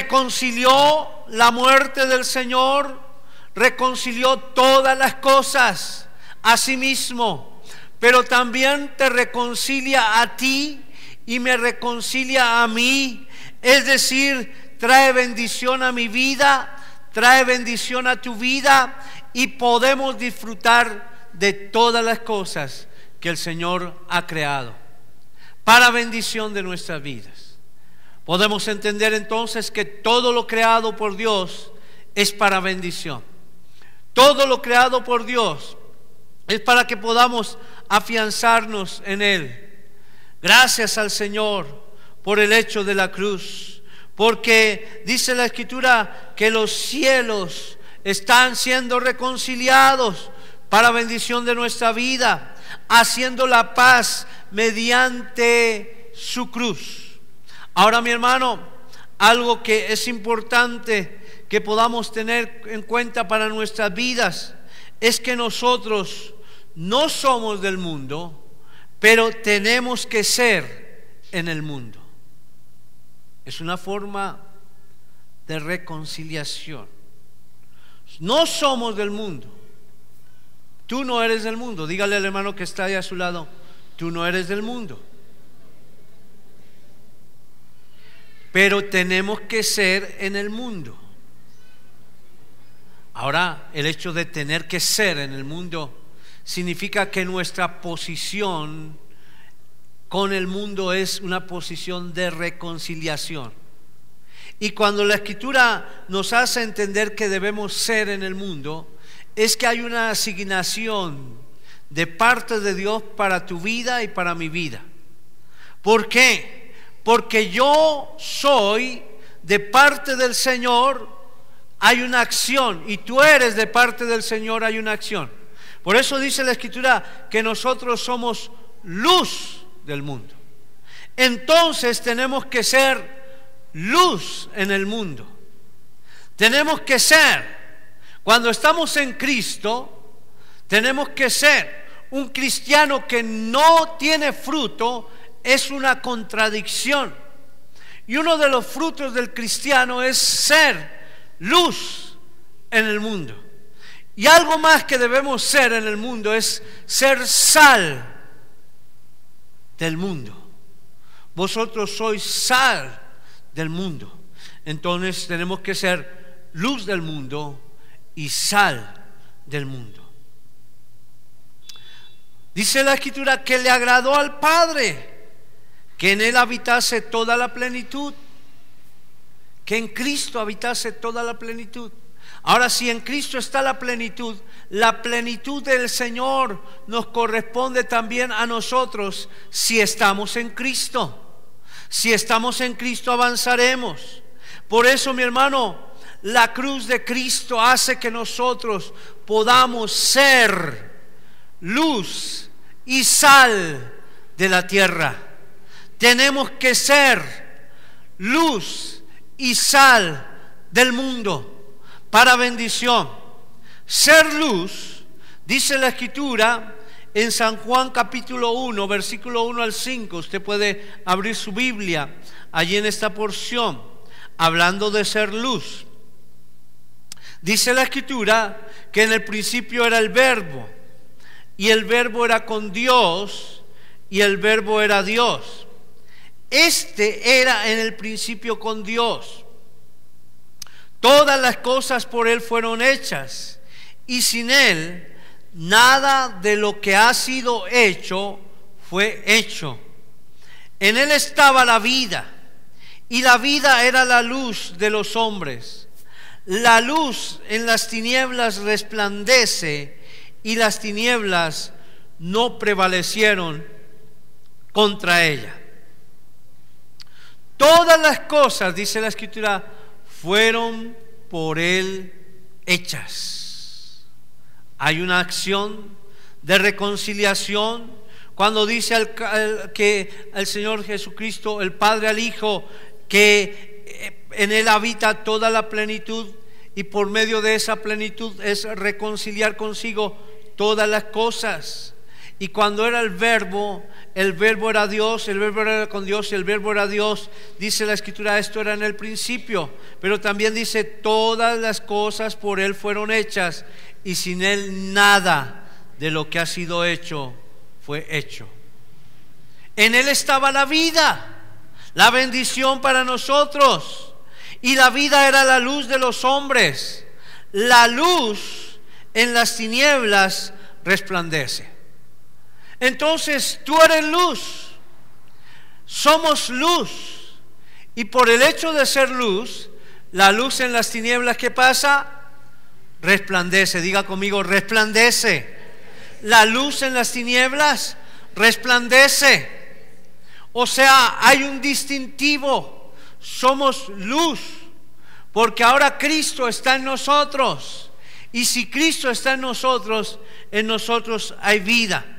reconcilió la muerte del Señor, reconcilió todas las cosas a sí mismo, pero también te reconcilia a ti y me reconcilia a mí. Es decir, trae bendición a mi vida, trae bendición a tu vida, y podemos disfrutar de todas las cosas que el Señor ha creado para bendición de nuestras vidas. Podemos entender entonces que todo lo creado por Dios es para bendición. Todo lo creado por Dios es para que podamos afianzarnos en Él. Gracias al Señor por el hecho de la cruz, porque dice la Escritura que los cielos están siendo reconciliados para bendición de nuestra vida, haciendo la paz mediante su cruz. Ahora, mi hermano, algo que es importante que podamos tener en cuenta para nuestras vidas es que nosotros no somos del mundo, pero tenemos que ser en el mundo. Es una forma de reconciliación. No somos del mundo. Tú no eres del mundo. Dígale al hermano que está ahí a su lado: tú no eres del mundo. Pero tenemos que ser en el mundo. Ahora, el hecho de tener que ser en el mundo significa que nuestra posición con el mundo es una posición de reconciliación. Y cuando la Escritura nos hace entender que debemos ser en el mundo, es que hay una asignación de parte de Dios para tu vida y para mi vida. ¿Por qué? Porque yo soy de parte del Señor, hay una acción, y tú eres de parte del Señor, hay una acción. Por eso dice la Escritura que nosotros somos luz del mundo. Entonces tenemos que ser luz en el mundo. Tenemos que ser, cuando estamos en Cristo, tenemos que ser un cristiano que no tiene fruto. Es una contradicción. Y uno de los frutos del cristiano es ser luz en el mundo. Y algo más que debemos ser en el mundo es ser sal del mundo. Vosotros sois sal del mundo. Entonces tenemos que ser luz del mundo y sal del mundo. Dice la Escritura que le agradó al Padre que en Él habitase toda la plenitud, que en Cristo habitase toda la plenitud. Ahora, si en Cristo está la plenitud del Señor nos corresponde también a nosotros si estamos en Cristo. Si estamos en Cristo avanzaremos. Por eso, mi hermano, la cruz de Cristo hace que nosotros podamos ser luz y sal de la tierra. Tenemos que ser luz y sal del mundo para bendición. Ser luz, dice la Escritura en San Juan capítulo 1, versículo 1 al 5. Usted puede abrir su Biblia allí en esta porción, hablando de ser luz. Dice la Escritura que en el principio era el Verbo, y el Verbo era con Dios, y el Verbo era Dios. Este era en el principio con Dios. Todas las cosas por Él fueron hechas, y sin Él nada de lo que ha sido hecho fue hecho. En Él estaba la vida, y la vida era la luz de los hombres. La luz en las tinieblas resplandece, y las tinieblas no prevalecieron contra ella. Todas las cosas, dice la Escritura, fueron por Él hechas. Hay una acción de reconciliación cuando dice que el Señor Jesucristo, el Padre al Hijo, que en Él habita toda la plenitud, y por medio de esa plenitud es reconciliar consigo todas las cosas. Y cuando era el verbo era Dios, el verbo era con Dios y el verbo era Dios. Dice la Escritura, esto era en el principio. Pero también dice, todas las cosas por Él fueron hechas, y sin Él nada de lo que ha sido hecho fue hecho. En Él estaba la vida, la bendición para nosotros, y la vida era la luz de los hombres. La luz en las tinieblas resplandece. Entonces tú eres luz, somos luz, y por el hecho de ser luz, la luz en las tinieblas, ¿qué pasa? Resplandece. Diga conmigo, resplandece. La luz en las tinieblas resplandece. O sea, hay un distintivo. Somos luz, porque ahora Cristo está en nosotros, y si Cristo está en nosotros hay vida.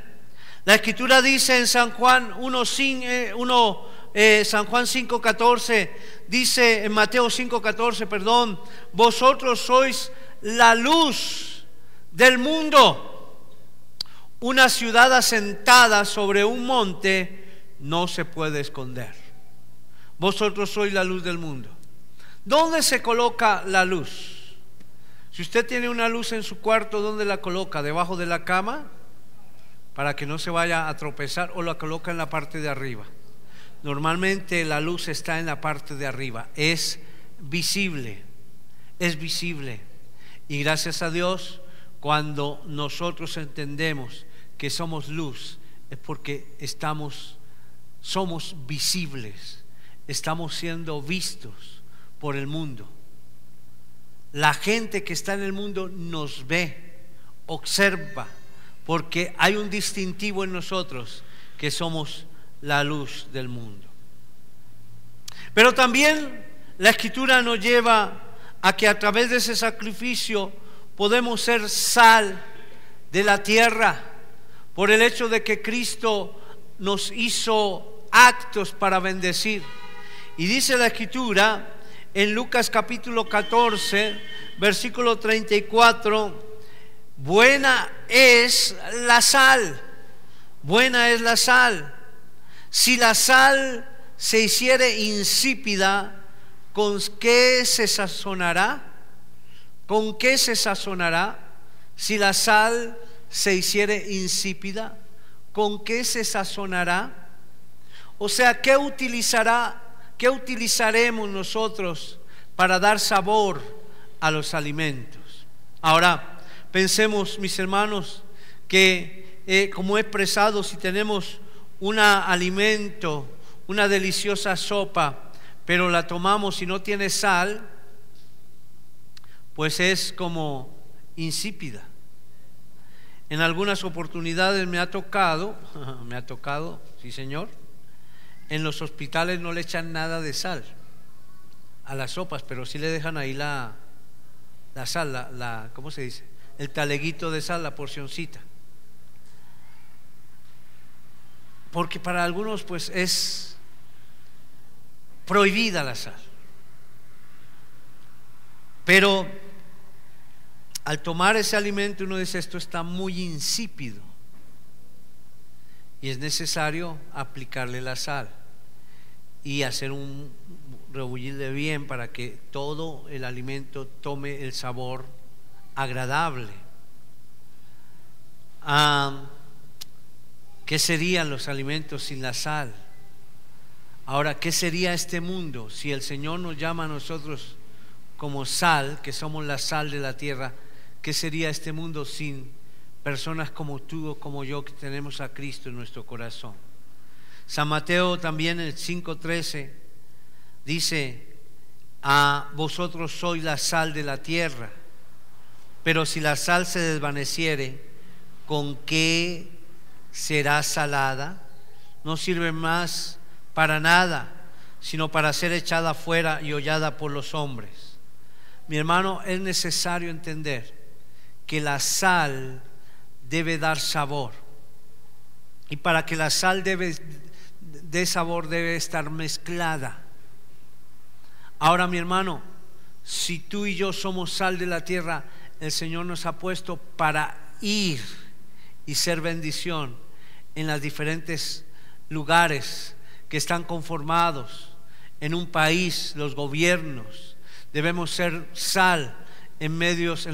La Escritura dice en San Juan 5:14, dice en Mateo 5:14, perdón, vosotros sois la luz del mundo. Una ciudad asentada sobre un monte no se puede esconder. Vosotros sois la luz del mundo. ¿Dónde se coloca la luz? Si usted tiene una luz en su cuarto, ¿dónde la coloca? ¿Debajo de la cama? Para que no se vaya a tropezar, o la coloca en la parte de arriba. Normalmente la luz está en la parte de arriba, es visible. Y gracias a Dios, cuando nosotros entendemos que somos luz, es porque somos visibles, estamos siendo vistos por el mundo. La gente que está en el mundo nos ve, observa, porque hay un distintivo en nosotros, que somos la luz del mundo. Pero también la Escritura nos lleva a que a través de ese sacrificio podemos ser sal de la tierra, por el hecho de que Cristo nos hizo actos para bendecir. Y dice la Escritura en Lucas capítulo 14, versículo 34, buena es la sal, buena es la sal. Si la sal se hiciere insípida, ¿con qué se sazonará? ¿Con qué se sazonará? Si la sal se hiciere insípida, ¿con qué se sazonará? O sea, ¿qué utilizaremos nosotros para dar sabor a los alimentos? Ahora, pensemos, mis hermanos, que como he expresado, si tenemos un alimento, una deliciosa sopa, pero la tomamos y no tiene sal, pues es como insípida. En algunas oportunidades me ha tocado, sí señor, en los hospitales no le echan nada de sal a las sopas, pero sí le dejan ahí la sal, ¿cómo se dice? El taleguito de sal, la porcioncita. Porque para algunos pues es prohibida la sal. Pero al tomar ese alimento uno dice, esto está muy insípido, y es necesario aplicarle la sal y hacer un rebullir de bien para que todo el alimento tome el sabor agradable. ¿Qué serían los alimentos sin la sal? Ahora, ¿qué sería este mundo si el Señor nos llama a nosotros como sal, que somos la sal de la tierra? ¿Qué sería este mundo sin personas como tú o como yo, que tenemos a Cristo en nuestro corazón? San Mateo también en el 5:13 dice, a vosotros sois la sal de la tierra, pero si la sal se desvaneciere, ¿con qué será salada? No sirve más para nada, sino para ser echada fuera y hollada por los hombres. Mi hermano, es necesario entender que la sal debe dar sabor, y para que la sal dé sabor debe estar mezclada. Ahora, mi hermano, si tú y yo somos sal de la tierra, el Señor nos ha puesto para ir y ser bendición en los diferentes lugares que están conformados en un país, los gobiernos. Debemos ser sal en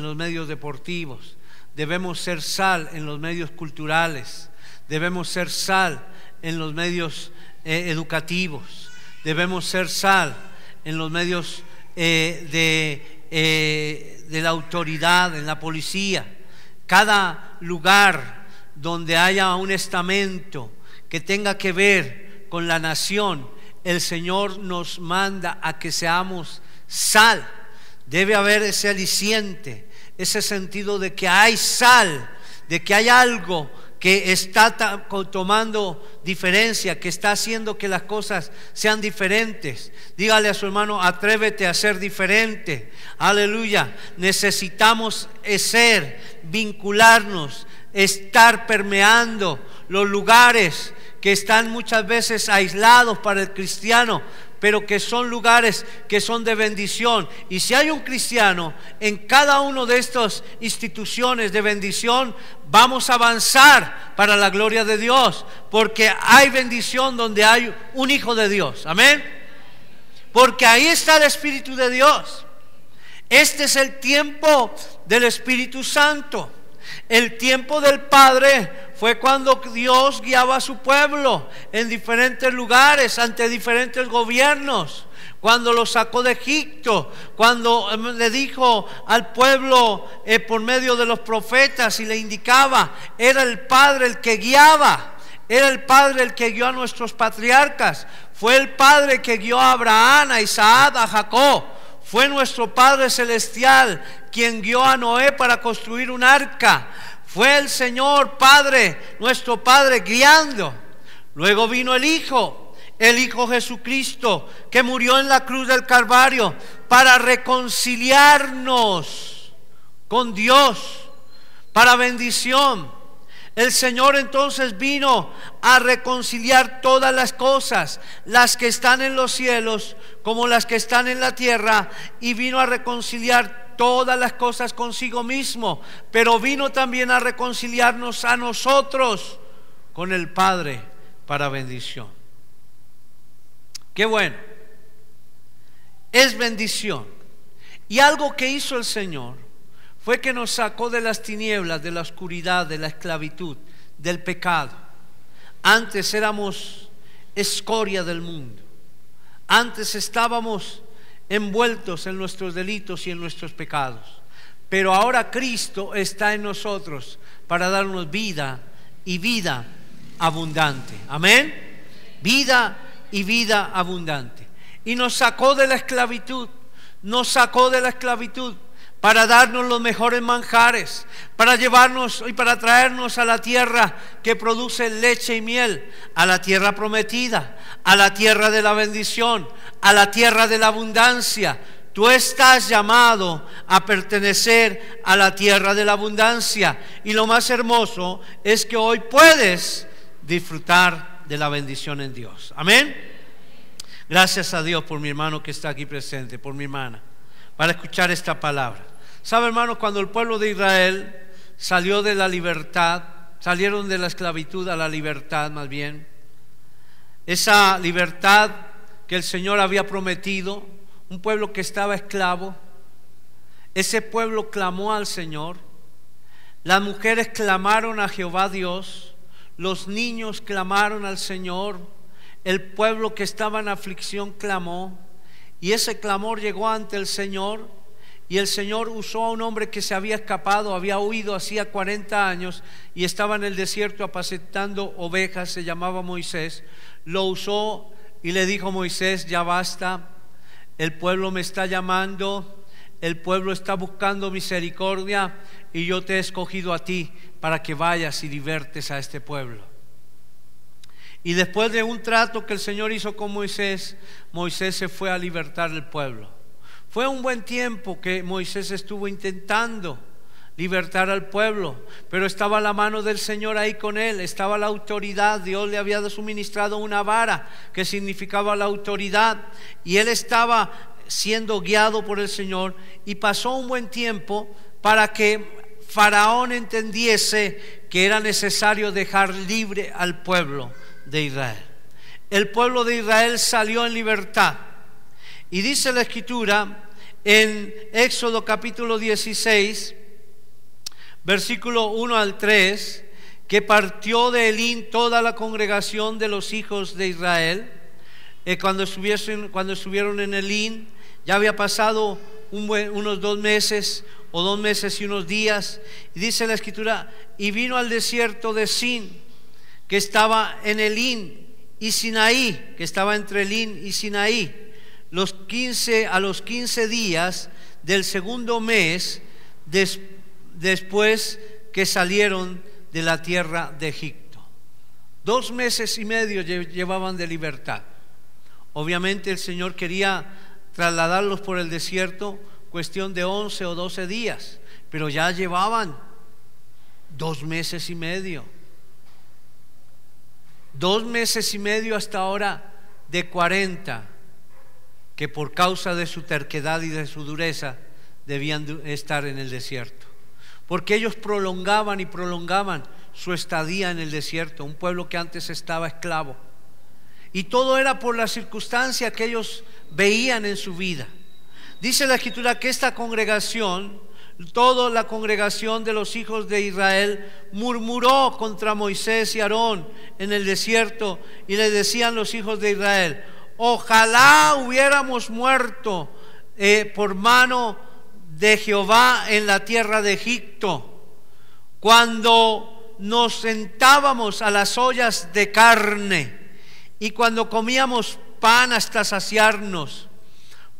los medios deportivos. Debemos ser sal en los medios culturales. Debemos ser sal en los medios educativos. Debemos ser sal en los medios de la autoridad, en la policía. Cada lugar donde haya un estamento que tenga que ver con la nación, el Señor nos manda a que seamos sal. Debe haber ese aliciente, ese sentido de que hay sal, de que hay algo que está tomando diferencia, que está haciendo que las cosas sean diferentes. Dígale a su hermano: atrévete a ser diferente. Aleluya. Necesitamos vincularnos, estar permeando los lugares que están muchas veces aislados para el cristiano, pero que son lugares que son de bendición. Y si hay un cristiano en cada una de estas instituciones de bendición, vamos a avanzar para la gloria de Dios, porque hay bendición donde hay un hijo de Dios. Amén. Porque ahí está el Espíritu de Dios. Este es el tiempo del Espíritu Santo. El tiempo del Padre fue cuando Dios guiaba a su pueblo en diferentes lugares, ante diferentes gobiernos. Cuando lo sacó de Egipto, cuando le dijo al pueblo por medio de los profetas y le indicaba, era el Padre el que guiaba. Era el Padre el que guió a nuestros patriarcas. Fue el Padre que guió a Abraham, a Isaac, a Jacob. Fue nuestro Padre Celestial quien guió a Noé para construir un arca. Fue el Señor Padre, nuestro Padre, guiando. Luego vino el Hijo Jesucristo, que murió en la cruz del Calvario para reconciliarnos con Dios, para bendición. El Señor entonces vino a reconciliar todas las cosas, las que están en los cielos como las que están en la tierra, y vino a reconciliar todas las cosas consigo mismo, pero vino también a reconciliarnos a nosotros con el Padre para bendición. Qué bueno, es bendición. Y algo que hizo el Señor fue que nos sacó de las tinieblas, de la oscuridad, de la esclavitud, del pecado. Antes éramos escoria del mundo. Antes estábamos envueltos en nuestros delitos y en nuestros pecados. Pero ahora Cristo está en nosotros para darnos vida y vida abundante. Amén. Vida y vida abundante. Y nos sacó de la esclavitud. Nos sacó de la esclavitud para darnos los mejores manjares, para llevarnos y para traernos a la tierra que produce leche y miel, a la tierra prometida, a la tierra de la bendición, a la tierra de la abundancia. Tú estás llamado a pertenecer a la tierra de la abundancia, y lo más hermoso es que hoy puedes disfrutar de la bendición en Dios. Amén. Gracias a Dios por mi hermano que está aquí presente, por mi hermana, para escuchar esta palabra. ¿Sabe, hermano? Cuando el pueblo de Israel salió de la libertad, salieron de la esclavitud a la libertad, más bien, esa libertad que el Señor había prometido, un pueblo que estaba esclavo, ese pueblo clamó al Señor. Las mujeres clamaron a Jehová Dios, los niños clamaron al Señor, el pueblo que estaba en aflicción clamó, y ese clamor llegó ante el Señor. Y el Señor usó a un hombre que se había escapado, había huido hacía 40 años y estaba en el desierto apacentando ovejas, se llamaba Moisés. Lo usó y le dijo: Moisés, ya basta, el pueblo me está llamando, el pueblo está buscando misericordia, y yo te he escogido a ti para que vayas y libertes a este pueblo. Y después de un trato que el Señor hizo con Moisés, Moisés se fue a libertar al pueblo. Fue un buen tiempo que Moisés estuvo intentando libertar al pueblo, pero estaba la mano del Señor ahí con él, estaba la autoridad. Dios le había suministrado una vara que significaba la autoridad, y él estaba siendo guiado por el Señor, y pasó un buen tiempo para que Faraón entendiese que era necesario dejar libre al pueblo de Israel. El pueblo de Israel salió en libertad. Y dice la Escritura en Éxodo capítulo 16, versículo 1 al 3, que partió de Elín toda la congregación de los hijos de Israel. Cuando estuvieron en Elín, ya había pasado unos 2 meses o 2 meses y unos días, y dice la Escritura: y vino al desierto de Sin, que estaba en Elín, y Sinaí, que estaba entre Elín y Sinaí, a los 15 días del segundo mes después que salieron de la tierra de Egipto. 2 meses y medio llevaban de libertad. Obviamente el Señor quería trasladarlos por el desierto, cuestión de 11 o 12 días, pero ya llevaban 2 meses y medio. 2 meses y medio hasta ahora de 40, que por causa de su terquedad y de su dureza debían estar en el desierto, porque ellos prolongaban y prolongaban su estadía en el desierto, un pueblo que antes estaba esclavo, y todo era por la circunstancia que ellos veían en su vida. Dice la Escritura que esta congregación, toda la congregación de los hijos de Israel, murmuró contra Moisés y Aarón en el desierto, y le decían los hijos de Israel: ojalá hubiéramos muerto por mano de Jehová en la tierra de Egipto, cuando nos sentábamos a las ollas de carne y cuando comíamos pan hasta saciarnos,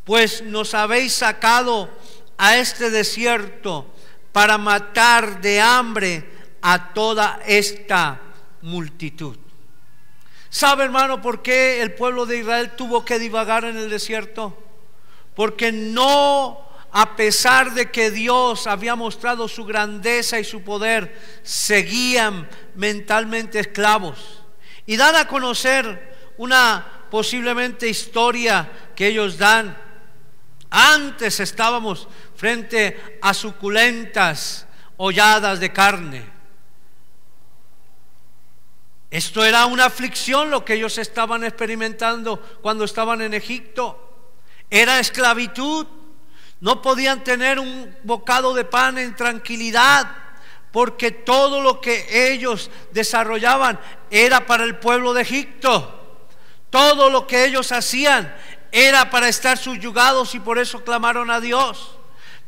pues nos habéis sacado a este desierto para matar de hambre a toda esta multitud. ¿Sabe, hermano, por qué el pueblo de Israel tuvo que divagar en el desierto? Porque no, a pesar de que Dios había mostrado su grandeza y su poder, seguían mentalmente esclavos. Y dan a conocer una posiblemente historia que ellos dan: antes estábamos frente a suculentas holladas de carne. Esto era una aflicción lo que ellos estaban experimentando cuando estaban en Egipto. Era esclavitud. No podían tener un bocado de pan en tranquilidad, porque todo lo que ellos desarrollaban era para el pueblo de Egipto. Todo lo que ellos hacían era para estar subyugados, y por eso clamaron a Dios.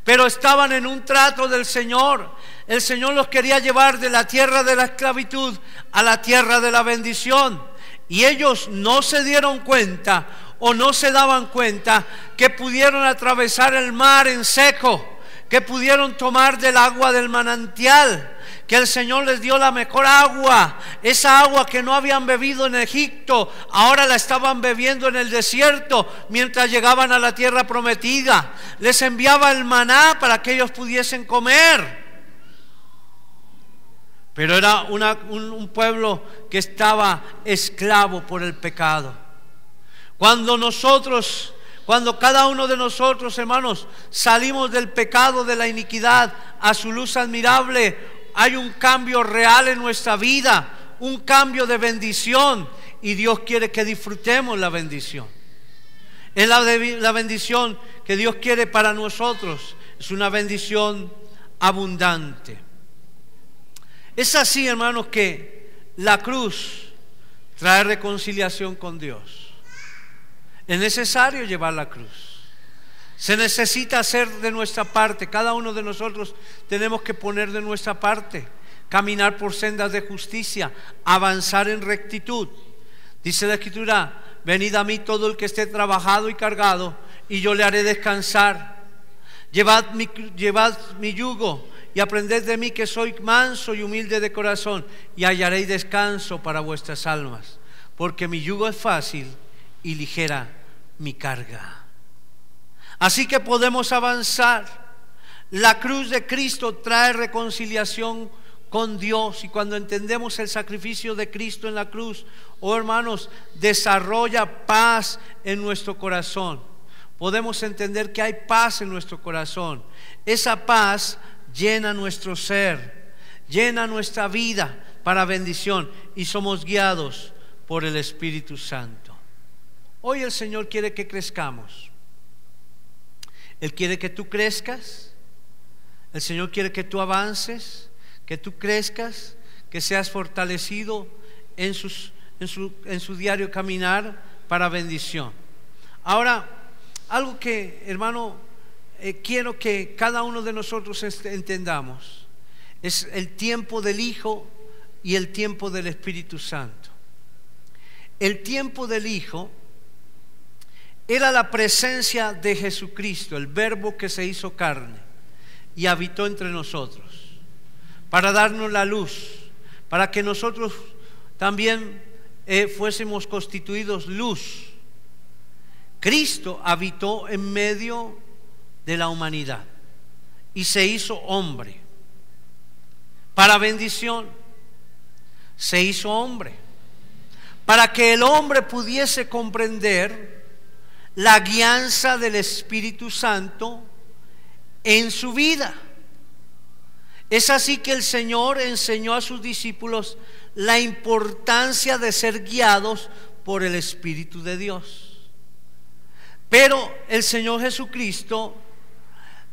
Pero estaban en un trato del Señor. El Señor los quería llevar de la tierra de la esclavitud a la tierra de la bendición, y ellos no se dieron cuenta o no se daban cuenta que pudieron atravesar el mar en seco, que pudieron tomar del agua del manantial, que el Señor les dio la mejor agua. Esa agua que no habían bebido en Egipto, ahora la estaban bebiendo en el desierto mientras llegaban a la tierra prometida. Les enviaba el maná para que ellos pudiesen comer. Pero era un pueblo que estaba esclavo por el pecado. Cuando cada uno de nosotros, hermanos, salimos del pecado, de la iniquidad, a su luz admirable, hay un cambio real en nuestra vida, un cambio de bendición, y Dios quiere que disfrutemos la bendición. Es la bendición que Dios quiere para nosotros, es una bendición abundante. Es así, hermanos, que la cruz trae reconciliación con Dios. Es necesario llevar la cruz. Se necesita hacer de nuestra parte. Cada uno de nosotros tenemos que poner de nuestra parte, caminar por sendas de justicia, avanzar en rectitud. Dice la Escritura: venid a mí todo el que esté trabajado y cargado, y yo le haré descansar. Llevad mi yugo y aprended de mí, que soy manso y humilde de corazón, y hallaréis descanso para vuestras almas, porque mi yugo es fácil y ligera mi carga. Así que podemos avanzar. La cruz de Cristo trae reconciliación con Dios, y cuando entendemos el sacrificio de Cristo en la cruz, hermanos, desarrolla paz en nuestro corazón. Podemos entender que hay paz en nuestro corazón. Esa paz llena nuestro ser, llena nuestra vida para bendición, y somos guiados por el Espíritu Santo. Hoy el Señor quiere que crezcamos. Él quiere que tú crezcas. El Señor quiere que tú avances, que tú crezcas, que seas fortalecido en su diario caminar para bendición. Ahora, algo que, hermano, quiero que cada uno de nosotros entendamos, es el tiempo del Hijo y el tiempo del Espíritu Santo. El tiempo del Hijo era la presencia de Jesucristo, el Verbo que se hizo carne y habitó entre nosotros, para darnos la luz, para que nosotros también fuésemos constituidos luz. Cristo habitó en medio de la humanidad y se hizo hombre para bendición. Se hizo hombre para que el hombre pudiese comprender la guianza del Espíritu Santo en su vida. Es así que el Señor enseñó a sus discípulos la importancia de ser guiados por el Espíritu de Dios. Pero el Señor Jesucristo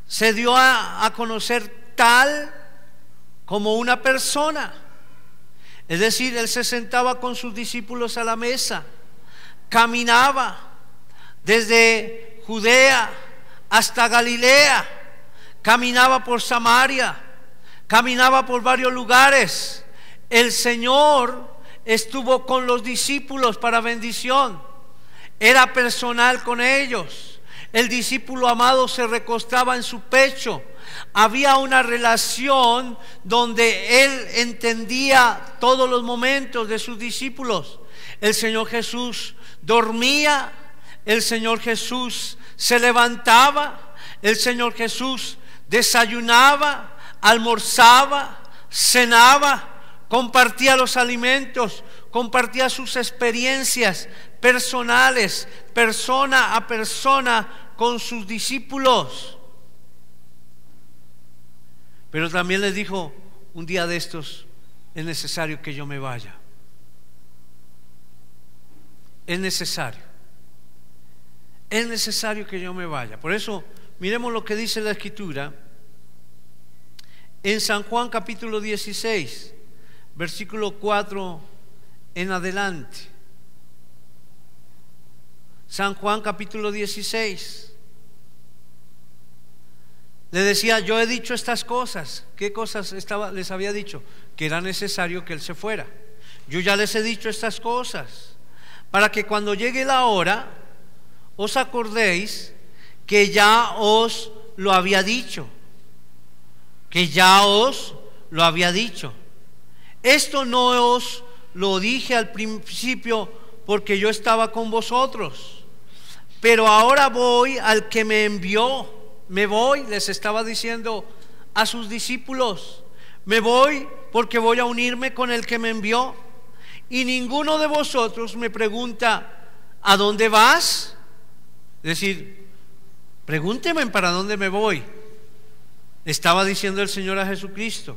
se dio a conocer tal como una persona. Es decir, Él se sentaba con sus discípulos a la mesa, caminaba desde Judea hasta Galilea, caminaba por Samaria, caminaba por varios lugares. El Señor estuvo con los discípulos para bendición, era personal con ellos. El discípulo amado se recostaba en su pecho. Había una relación donde Él entendía todos los momentos de sus discípulos. El Señor Jesús dormía, el Señor Jesús se levantaba, el Señor Jesús desayunaba, almorzaba, cenaba, compartía los alimentos, compartía sus experiencias personales, persona a persona, con sus discípulos. Pero también les dijo: un día de estos es necesario que yo me vaya. Es necesario que yo me vaya. Por eso miremos lo que dice la Escritura en San Juan capítulo 16, versículo 4 en adelante. San Juan capítulo 16. Le decía: yo he dicho estas cosas. ¿Qué cosas les había dicho? Que era necesario que Él se fuera. Yo ya les he dicho estas cosas, para que cuando llegue la hora os acordéis que ya os lo había dicho. Que ya os lo había dicho. Esto no os lo dije al principio porque yo estaba con vosotros, pero ahora voy al que me envió. Me voy, les estaba diciendo a sus discípulos, me voy porque voy a unirme con el que me envió. Y ninguno de vosotros me pregunta: ¿a dónde vas? Es decir, pregúnteme para dónde me voy. Estaba diciendo el Señor a Jesucristo.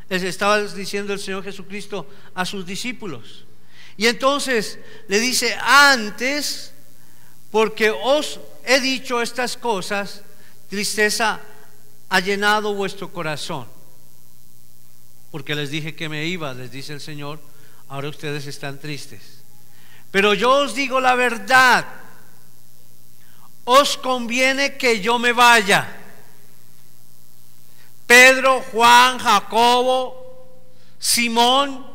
Estaba diciendo el Señor Jesucristo a sus discípulos. Y entonces le dice: antes, porque os he dicho estas cosas, tristeza ha llenado vuestro corazón. Porque les dije que me iba, les dice el Señor, ahora ustedes están tristes. Pero yo os digo la verdad, os conviene que yo me vaya. Pedro, Juan, Jacobo, Simón,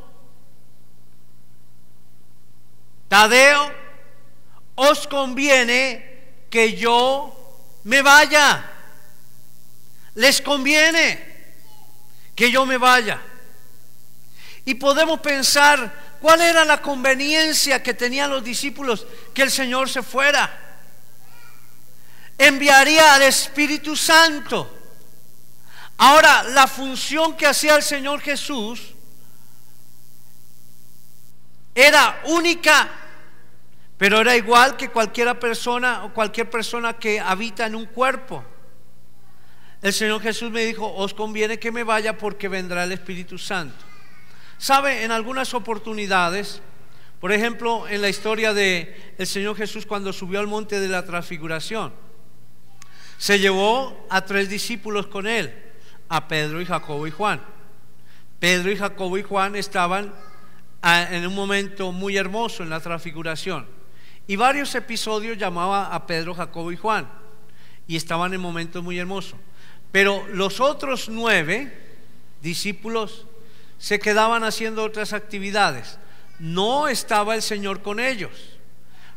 Tadeo, os conviene que yo me vaya. Les conviene que yo me vaya. Y podemos pensar cuál era la conveniencia que tenían los discípulos que el Señor se fuera. Enviaría al Espíritu Santo. Ahora, la función que hacía el Señor Jesús era única, pero era igual que cualquier persona que habita en un cuerpo. el Señor Jesús me dijo: os conviene que me vaya porque vendrá el Espíritu Santo. ¿Sabe? En algunas oportunidades, por ejemplo, en la historia de el Señor Jesús cuando subió al monte de la transfiguración, se llevó a 3 discípulos con él, a Pedro y Jacobo y Juan. Pedro y Jacobo y Juan estaban en un momento muy hermoso en la transfiguración, y varios episodios llamaba a Pedro, Jacobo y Juan, y estaban en momentos muy hermosos. Pero los otros 9 discípulos se quedaban haciendo otras actividades. No estaba el Señor con ellos,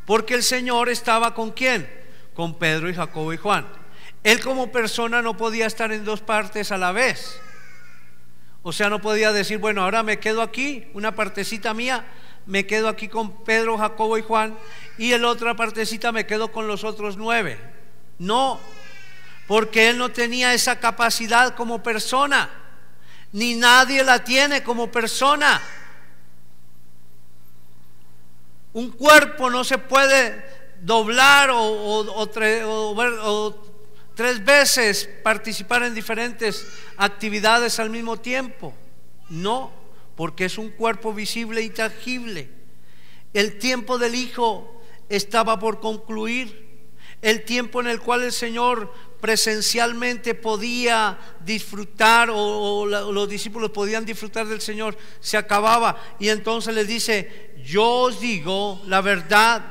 porque el Señor estaba ¿con quién? Con Pedro y Jacobo y Juan. Él como persona no podía estar en 2 partes a la vez. O sea, no podía decir: bueno, ahora me quedo aquí, una partecita mía, me quedo aquí con Pedro, Jacobo y Juan, y en la otra partecita me quedo con los otros 9. No, porque Él no tenía esa capacidad como persona, ni nadie la tiene como persona. Un cuerpo no se puede doblar o 3 veces participar en diferentes actividades al mismo tiempo. No, porque es un cuerpo visible y tangible. El tiempo del Hijo estaba por concluir. El tiempo en el cual el Señor presencialmente podía disfrutar, o los discípulos podían disfrutar del Señor, se acababa. Y entonces les dice: yo os digo la verdad,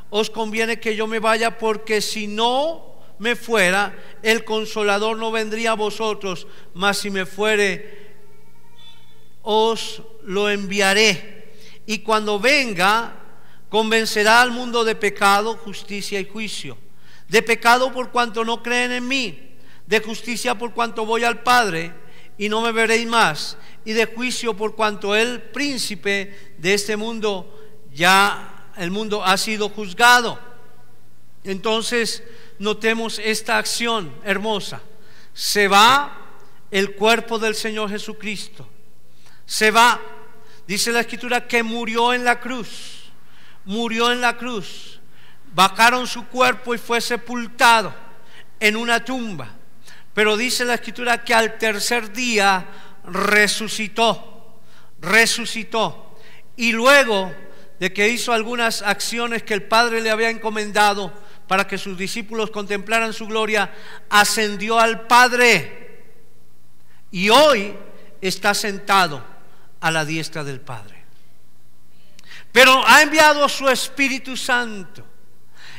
os conviene que yo me vaya, porque si no me fuera, el Consolador no vendría a vosotros, mas si me fuere, os lo enviaré. Y cuando venga, convencerá al mundo de pecado, justicia y juicio. De pecado por cuanto no creen en mí, de justicia por cuanto voy al Padre y no me veréis más, y de juicio por cuanto el príncipe de este mundo, ya el mundo ha sido juzgado. Entonces notemos esta acción hermosa. Se va el cuerpo del Señor Jesucristo, se va. Dice la Escritura que murió en la cruz, murió en la cruz. Bajaron su cuerpo y fue sepultado en una tumba. Pero dice la Escritura que al tercer día resucitó. Y luego de que hizo algunas acciones que el Padre le había encomendado para que sus discípulos contemplaran su gloria, ascendió al Padre y hoy está sentado a la diestra del Padre. Pero ha enviado a su Espíritu Santo.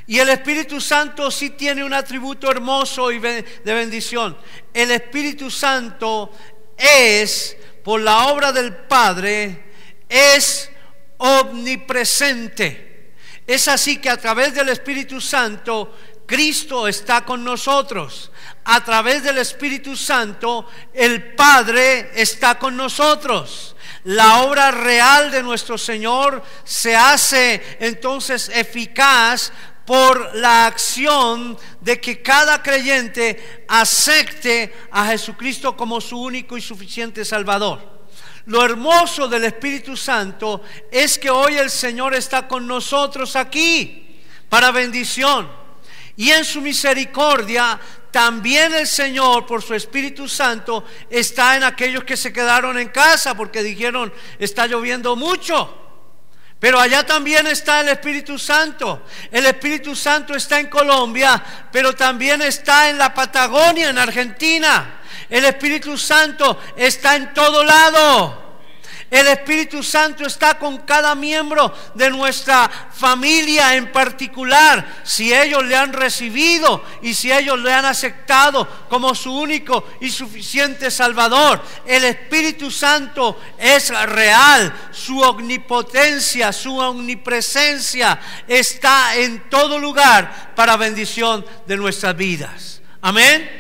Y el Espíritu Santo sí tiene un atributo hermoso y de bendición. El Espíritu Santo es, por la obra del Padre, es omnipresente. Es así que a través del Espíritu Santo, Cristo está con nosotros. A través del Espíritu Santo, el Padre está con nosotros. La obra real de nuestro Señor se hace entonces eficaz por la acción de que cada creyente acepte a Jesucristo como su único y suficiente Salvador. Lo hermoso del Espíritu Santo es que hoy el Señor está con nosotros aquí para bendición, y en su misericordia también el Señor, por su Espíritu Santo, está en aquellos que se quedaron en casa porque dijeron: está lloviendo mucho. Pero allá también está el Espíritu Santo. El Espíritu Santo está en Colombia, pero también está en la Patagonia, en Argentina. El Espíritu Santo está en todo lado. El Espíritu Santo está con cada miembro de nuestra familia en particular, si ellos le han recibido y si ellos le han aceptado como su único y suficiente Salvador. El Espíritu Santo es real, su omnipotencia, su omnipresencia está en todo lugar para bendición de nuestras vidas. Amén.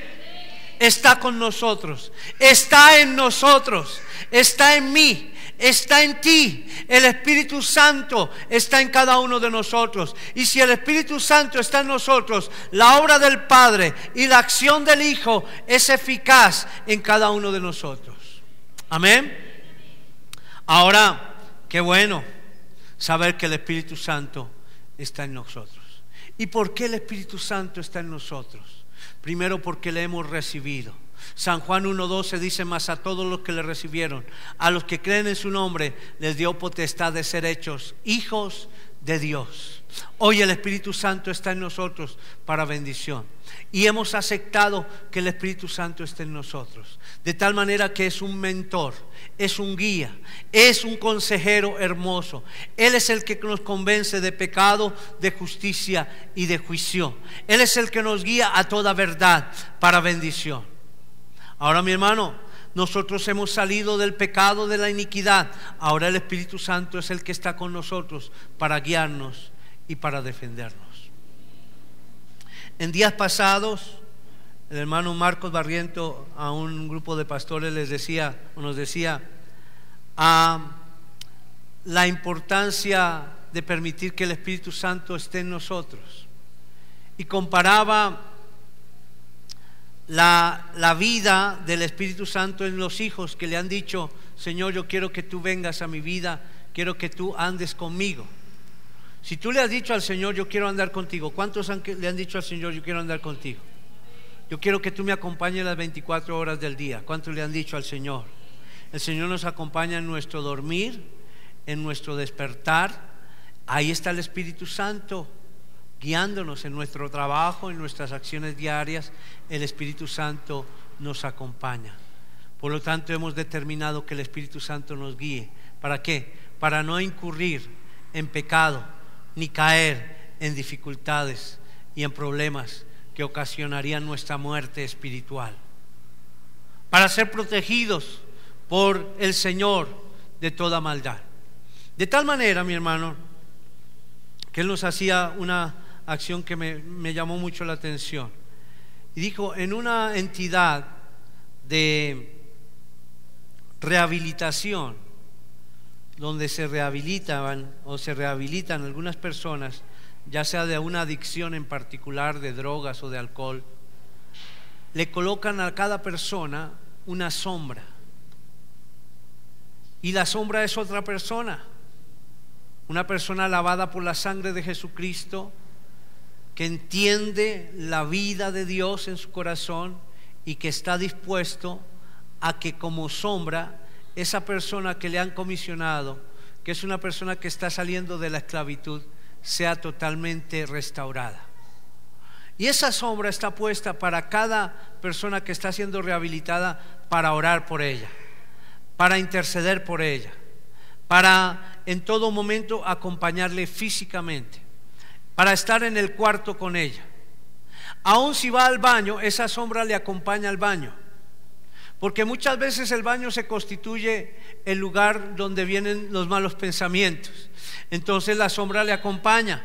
Está con nosotros, está en nosotros, está en mí, está en ti. El Espíritu Santo está en cada uno de nosotros. Y si el Espíritu Santo está en nosotros, la obra del Padre y la acción del Hijo es eficaz en cada uno de nosotros. Amén. Ahora, qué bueno saber que el Espíritu Santo está en nosotros. ¿Y por qué el Espíritu Santo está en nosotros? Primero, porque le hemos recibido. San Juan 1:12 dice: mas a todos los que le recibieron, a los que creen en su nombre, les dio potestad de ser hechos hijos de Dios. Hoy el Espíritu Santo está en nosotros para bendición, y hemos aceptado que el Espíritu Santo esté en nosotros, de tal manera que es un mentor, es un guía, es un consejero hermoso. Él es el que nos convence de pecado, de justicia y de juicio. Él es el que nos guía a toda verdad para bendición. Ahora, mi hermano, nosotros hemos salido del pecado, de la iniquidad. Ahora el Espíritu Santo es el que está con nosotros para guiarnos y para defendernos. En días pasados, el hermano Marcos Barriento a un grupo de pastores nos decía la importancia de permitir que el Espíritu Santo esté en nosotros, y comparaba la vida del Espíritu Santo en los hijos que le han dicho: Señor, yo quiero que tú vengas a mi vida, quiero que tú andes conmigo. Si tú le has dicho al Señor: yo quiero andar contigo, ¿cuántos le han dicho al Señor: yo quiero andar contigo? Yo quiero que tú me acompañes las 24 horas del día. ¿Cuántos le han dicho al Señor? El Señor nos acompaña en nuestro dormir, en nuestro despertar. Ahí está el Espíritu Santo guiándonos en nuestro trabajo, en nuestras acciones diarias. El Espíritu Santo nos acompaña. Por lo tanto, hemos determinado que el Espíritu Santo nos guíe. ¿Para qué? Para no incurrir en pecado, ni caer en dificultades y en problemas que ocasionarían nuestra muerte espiritual. Para ser protegidos por el Señor de toda maldad. De tal manera, mi hermano, que Él nos hacía una acción que me llamó mucho la atención. Y dijo: en una entidad de rehabilitación, donde se rehabilitan algunas personas, ya sea de una adicción en particular, de drogas o de alcohol, le colocan a cada persona una sombra, y la sombra es otra persona, una persona lavada por la sangre de Jesucristo, que entiende la vida de Dios en su corazón y que está dispuesto a que como sombra esa persona que le han comisionado, que es una persona que está saliendo de la esclavitud, sea totalmente restaurada. Y esa sombra está puesta para cada persona que está siendo rehabilitada, para orar por ella, para interceder por ella, para en todo momento acompañarle físicamente, para estar en el cuarto con ella. Aun si va al baño, esa sombra le acompaña al baño, porque muchas veces el baño se constituye el lugar donde vienen los malos pensamientos. Entonces la sombra le acompaña.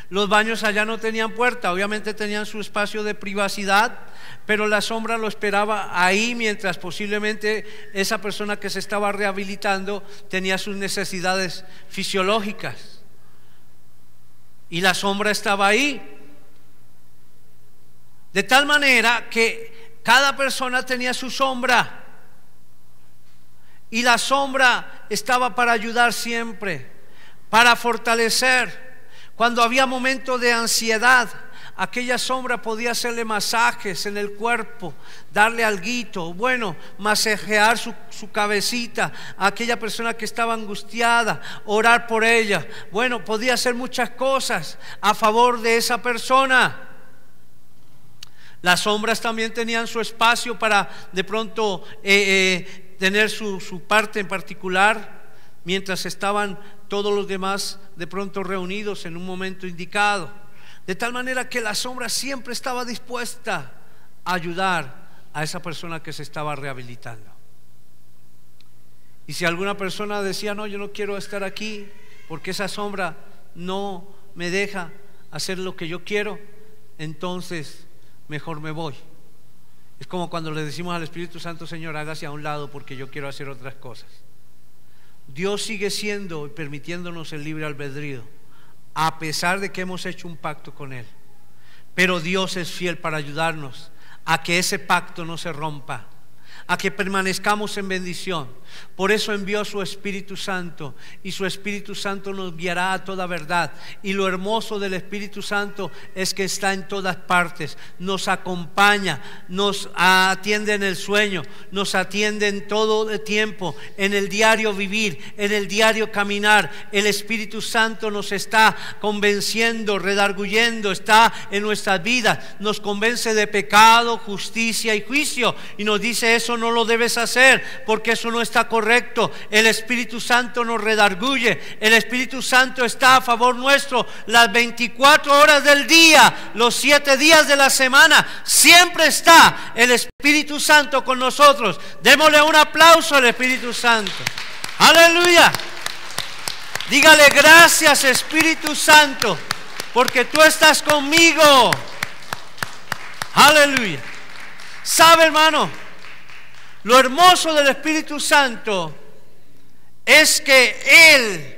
Los baños allá no tenían puerta, obviamente tenían su espacio de privacidad, pero la sombra lo esperaba ahí, mientras posiblemente esa persona que se estaba rehabilitando tenía sus necesidades fisiológicas. Y la sombra estaba ahí, de tal manera que cada persona tenía su sombra, y la sombra estaba para ayudar siempre, para fortalecer. Cuando había momentos de ansiedad, aquella sombra podía hacerle masajes en el cuerpo, darle alguito, masajear su cabecita a aquella persona que estaba angustiada, orar por ella. Podía hacer muchas cosas a favor de esa persona. Las sombras también tenían su espacio para de pronto tener su parte en particular, mientras estaban todos los demás de pronto reunidos en un momento indicado. De tal manera que la sombra siempre estaba dispuesta a ayudar a esa persona que se estaba rehabilitando. Y si alguna persona decía: no, yo no quiero estar aquí porque esa sombra no me deja hacer lo que yo quiero, entonces mejor me voy. Es como cuando le decimos al Espíritu Santo: Señor, hágase a un lado porque yo quiero hacer otras cosas. Dios sigue siendo y permitiéndonos el libre albedrío, a pesar de que hemos hecho un pacto con Él. Pero Dios es fiel para ayudarnos a que ese pacto no se rompa, a que permanezcamos en bendición. Por eso envió a su Espíritu Santo, y su Espíritu Santo nos guiará a toda verdad. Y lo hermoso del Espíritu Santo es que está en todas partes, nos acompaña, nos atiende en el sueño, nos atiende en todo el tiempo, en el diario vivir, en el diario caminar. El Espíritu Santo nos está convenciendo, redarguyendo, está en nuestras vidas, nos convence de pecado, justicia y juicio, y nos dice: eso no lo debes hacer porque eso no está correcto. El Espíritu Santo nos redarguye. El Espíritu Santo está a favor nuestro las 24 horas del día, los 7 días de la semana. Siempre está el Espíritu Santo con nosotros. Démosle un aplauso al Espíritu Santo. Aleluya. Dígale: gracias, Espíritu Santo, porque tú estás conmigo. Aleluya. ¿Sabe, hermano? Lo hermoso del Espíritu Santo es que Él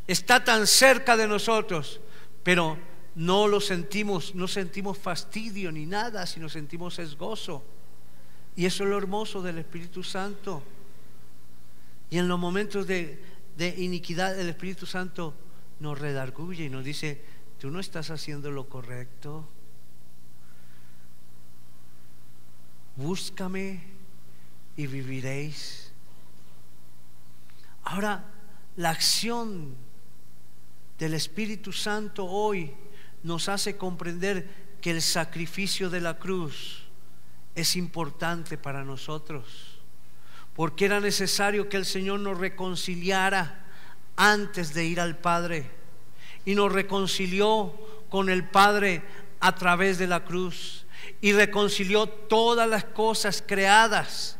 está tan cerca de nosotros, pero no lo sentimos, no sentimos fastidio ni nada, sino sentimos es gozo. Y eso es lo hermoso del Espíritu Santo. Y en los momentos de iniquidad, el Espíritu Santo nos redarguye y nos dice: tú no estás haciendo lo correcto, búscame y viviréis. Ahora, la acción del Espíritu Santo hoy nos hace comprender que el sacrificio de la cruz es importante para nosotros, porque era necesario que el Señor nos reconciliara antes de ir al Padre, y nos reconcilió con el Padre a través de la cruz, y reconcilió todas las cosas creadas.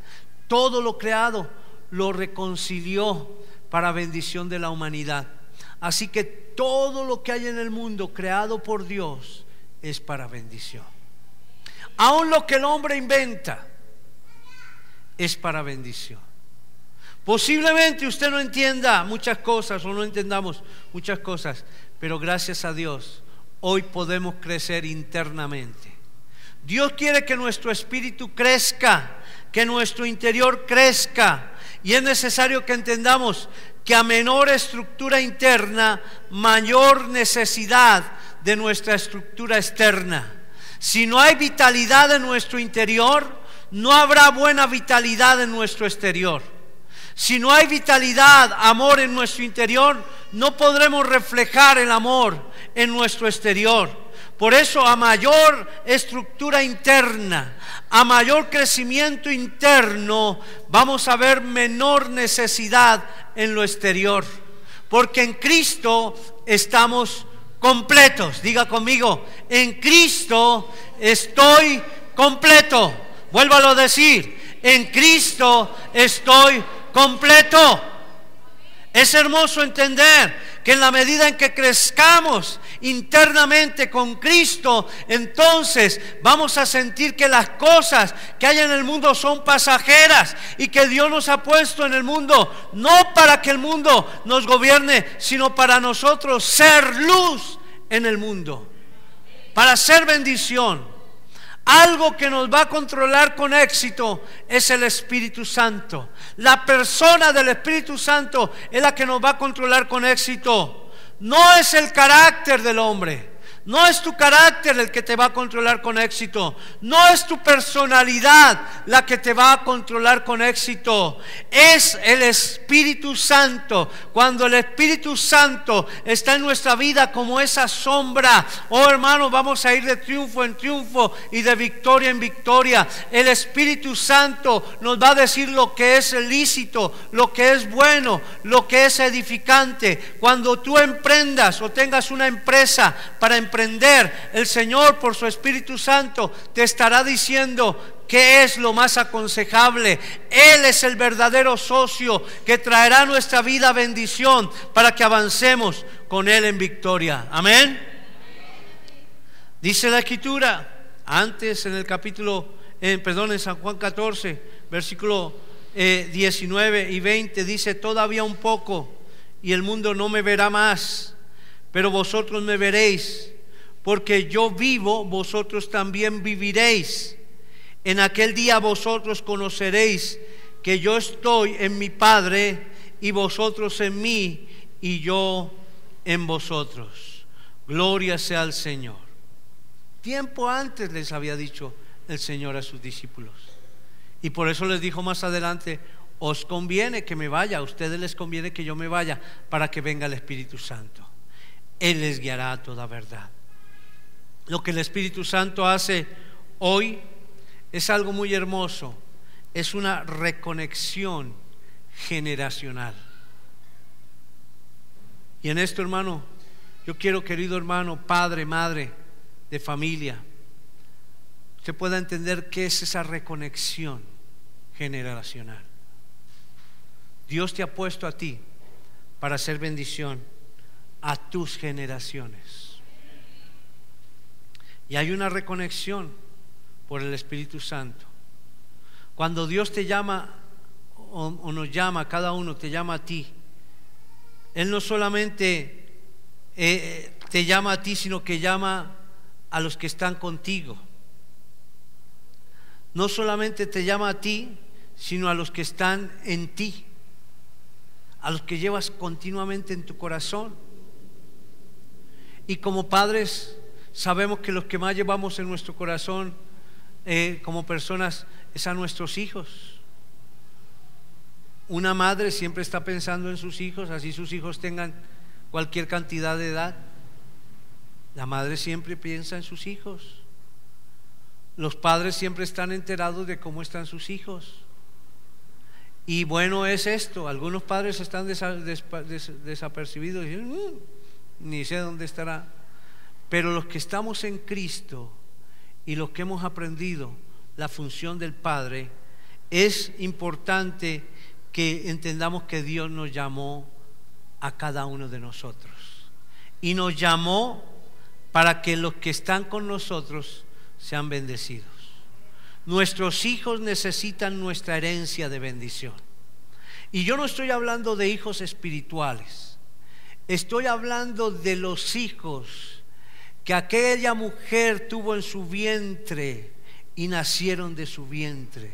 Todo lo creado lo reconcilió para bendición de la humanidad. Así que todo lo que hay en el mundo creado por Dios es para bendición. Aún lo que el hombre inventa es para bendición. Posiblemente usted no entienda muchas cosas o no entendamos muchas cosas, pero gracias a Dios hoy podemos crecer internamente. Dios quiere que nuestro espíritu crezca, que nuestro interior crezca, y es necesario que entendamos que a menor estructura interna, mayor necesidad de nuestra estructura externa. Si no hay vitalidad en nuestro interior, no habrá buena vitalidad en nuestro exterior. Si no hay vitalidad, amor en nuestro interior, no podremos reflejar el amor en nuestro exterior. Por eso, a mayor estructura interna, a mayor crecimiento interno, vamos a ver menor necesidad en lo exterior, porque en Cristo estamos completos. Diga conmigo: en Cristo estoy completo. Vuélvalo a decir: en Cristo estoy completo. Es hermoso entender que en la medida en que crezcamos internamente con Cristo, entonces vamos a sentir que las cosas que hay en el mundo son pasajeras, y que Dios nos ha puesto en el mundo no para que el mundo nos gobierne, sino para nosotros ser luz en el mundo, para ser bendición. Algo que nos va a controlar con éxito es el Espíritu Santo. La persona del Espíritu Santo es la que nos va a controlar con éxito. No es el carácter del hombre. No es tu carácter el que te va a controlar con éxito. No es tu personalidad la que te va a controlar con éxito. Es el Espíritu Santo. Cuando el Espíritu Santo está en nuestra vida como esa sombra, oh hermanos, vamos a ir de triunfo en triunfo y de victoria en victoria. El Espíritu Santo nos va a decir lo que es lícito, lo que es bueno, lo que es edificante. Cuando tú emprendas o tengas una empresa para emprender, el Señor por su Espíritu Santo te estará diciendo qué es lo más aconsejable. Él es el verdadero socio que traerá a nuestra vida bendición para que avancemos con Él en victoria. Amén. Dice la Escritura antes en el capítulo, en San Juan 14, versículo 19 y 20, dice: todavía un poco y el mundo no me verá más, pero vosotros me veréis. Porque yo vivo, vosotros también viviréis. En aquel día vosotros conoceréis que yo estoy en mi Padre, y vosotros en mí, y yo en vosotros. Gloria sea al Señor. Tiempo antes les había dicho el Señor a sus discípulos, y por eso les dijo más adelante: os conviene que me vaya, a ustedes les conviene que yo me vaya, para que venga el Espíritu Santo. Él les guiará a toda verdad. Lo que el Espíritu Santo hace hoy es algo muy hermoso. Es una reconexión generacional. Y en esto, hermano, yo quiero, querido hermano, padre, madre de familia, usted pueda entender qué es esa reconexión generacional. Dios te ha puesto a ti para hacer bendición a tus generaciones. Y hay una reconexión por el Espíritu Santo. Cuando Dios te llama o nos llama, cada uno te llama a ti, Él no solamente te llama a ti, sino que llama a los que están contigo. No solamente te llama a ti, sino a los que están en ti, a los que llevas continuamente en tu corazón. Y como padres sabemos que los que más llevamos en nuestro corazón como personas es a nuestros hijos. Una madre siempre está pensando en sus hijos, así sus hijos tengan cualquier cantidad de edad. La madre siempre piensa en sus hijos. Los padres siempre están enterados de cómo están sus hijos. Y bueno es esto, algunos padres están desapercibidos y dicen, ni sé dónde estará. Pero los que estamos en Cristo y los que hemos aprendido la función del Padre, es importante que entendamos que Dios nos llamó a cada uno de nosotros, y nos llamó para que los que están con nosotros sean bendecidos. Nuestros hijos necesitan nuestra herencia de bendición. Y yo no estoy hablando de hijos espirituales, estoy hablando de los hijos que aquella mujer tuvo en su vientre y nacieron de su vientre.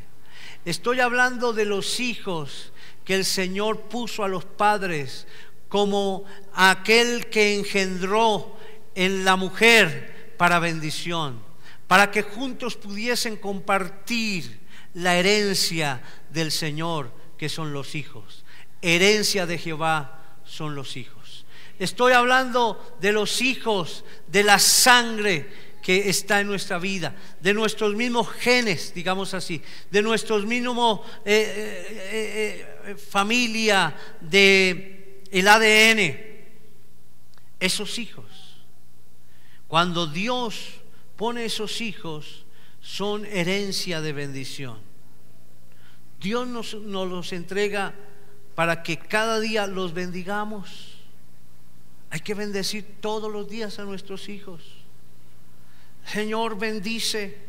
Estoy hablando de los hijos que el Señor puso a los padres como aquel que engendró en la mujer para bendición, para que juntos pudiesen compartir la herencia del Señor, que son los hijos. Herencia de Jehová son los hijos. Estoy hablando de los hijos de la sangre que está en nuestra vida, de nuestros mismos genes, digamos así, de nuestros mismos familia, de el ADN. Esos hijos, cuando Dios pone esos hijos, son herencia de bendición. Dios nos los entrega para que cada día los bendigamos. Hay que bendecir todos los días a nuestros hijos. Señor, bendice.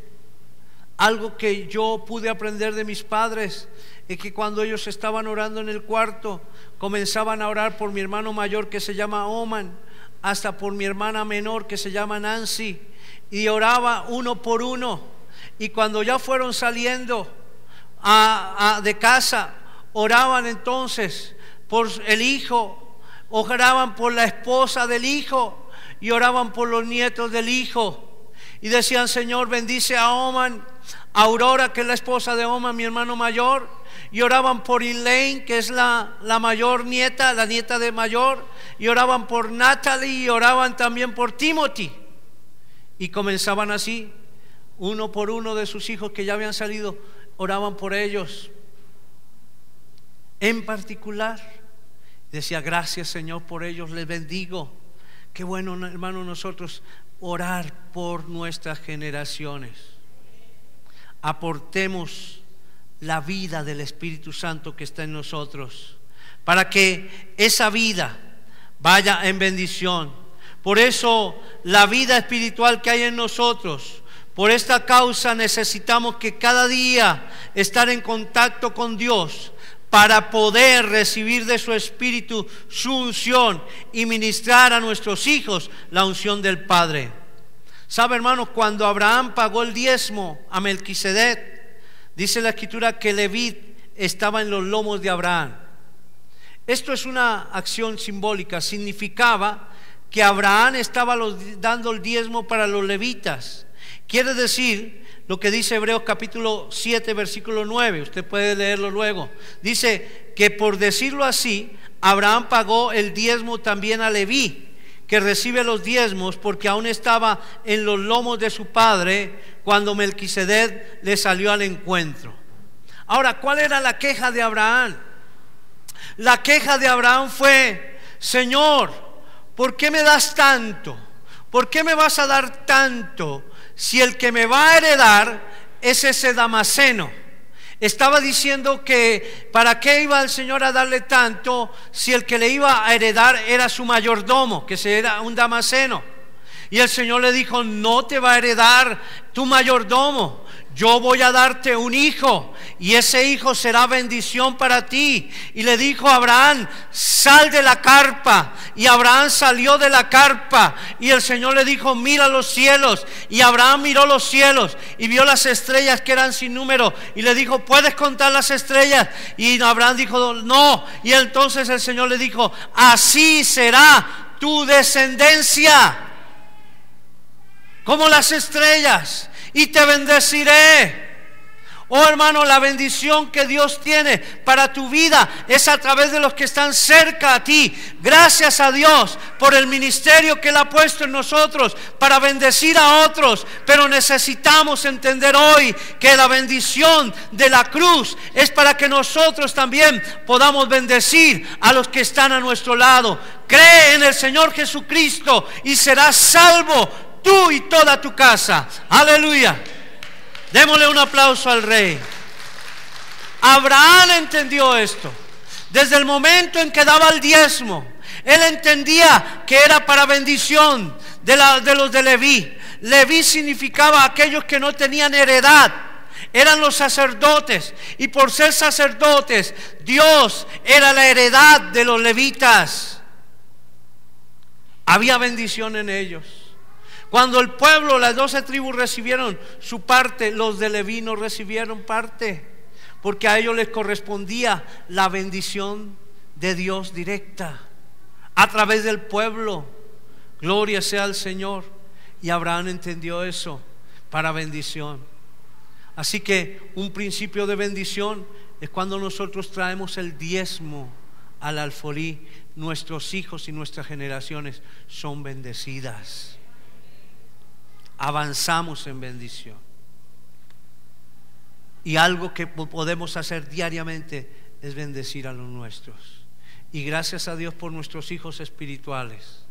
Algo que yo pude aprender de mis padres es que cuando ellos estaban orando en el cuarto, comenzaban a orar por mi hermano mayor, que se llama Oman, hasta por mi hermana menor, que se llama Nancy, y oraba uno por uno. Y cuando ya fueron saliendo de casa, oraban entonces por el hijo, oraban por la esposa del hijo y oraban por los nietos del hijo. Y decían: Señor, bendice a Oman, a Aurora, que es la esposa de Oman, mi hermano mayor. Y oraban por Elaine, que es la mayor nieta, la nieta de mayor. Y oraban por Natalie, y oraban también por Timothy. Y comenzaban así, uno por uno de sus hijos que ya habían salido, oraban por ellos. En particular, decía: gracias, Señor, por ellos, les bendigo. Qué bueno, hermano, nosotros orar por nuestras generaciones. Aportemos la vida del Espíritu Santo que está en nosotros, para que esa vida vaya en bendición. Por eso la vida espiritual que hay en nosotros, por esta causa necesitamos que cada día estar en contacto con Dios, para poder recibir de su Espíritu su unción y ministrar a nuestros hijos la unción del Padre. ¿Sabe, hermanos? Cuando Abraham pagó el diezmo a Melquisedec, Dice la Escritura que Leví estaba en los lomos de Abraham. Esto es una acción simbólica. Significaba que Abraham estaba dando el diezmo para los levitas. Quiere decir lo que dice Hebreos capítulo 7 versículo 9. Usted puede leerlo luego. Dice que, por decirlo así, Abraham pagó el diezmo también a Leví, que recibe los diezmos, porque aún estaba en los lomos de su padre cuando Melquisedec le salió al encuentro. Ahora, ¿cuál era la queja de Abraham? La queja de Abraham fue: Señor, ¿por qué me das tanto? ¿Por qué me vas a dar tanto si el que me va a heredar es ese Damaseno? Estaba diciendo que ¿para qué iba el Señor a darle tanto si el que le iba a heredar era su mayordomo, que era un Damaseno? Y el Señor le dijo: no te va a heredar tu mayordomo, yo voy a darte un hijo, y ese hijo será bendición para ti. Y le dijo a Abraham: sal de la carpa. Y Abraham salió de la carpa, y el Señor le dijo: mira los cielos. Y Abraham miró los cielos y vio las estrellas, que eran sin número, y le dijo: ¿puedes contar las estrellas? Y Abraham dijo: no. Y entonces el Señor le dijo: así será tu descendencia, como las estrellas, y te bendeciré. Oh hermano, la bendición que Dios tiene para tu vida es a través de los que están cerca a ti. Gracias a Dios por el ministerio que Él ha puesto en nosotros para bendecir a otros. Pero necesitamos entender hoy que la bendición de la cruz es para que nosotros también podamos bendecir a los que están a nuestro lado. Cree en el Señor Jesucristo y serás salvo, tú y toda tu casa. Aleluya. Démosle un aplauso al Rey. Abraham entendió esto. Desde el momento en que daba el diezmo, él entendía que era para bendición de los de Leví. Leví significaba aquellos que no tenían heredad. Eran los sacerdotes, y por ser sacerdotes, Dios era la heredad de los levitas. Había bendición en ellos. Cuando el pueblo, las 12 tribus recibieron su parte, los de Leví no recibieron parte, porque a ellos les correspondía la bendición de Dios directa a través del pueblo. Gloria sea al Señor. Y Abraham entendió eso para bendición. Así que un principio de bendición es cuando nosotros traemos el diezmo al alfolí. Nuestros hijos y nuestras generaciones son bendecidas. Avanzamos en bendición. Y algo que podemos hacer diariamente es bendecir a los nuestros. Y gracias a Dios por nuestros hijos espirituales.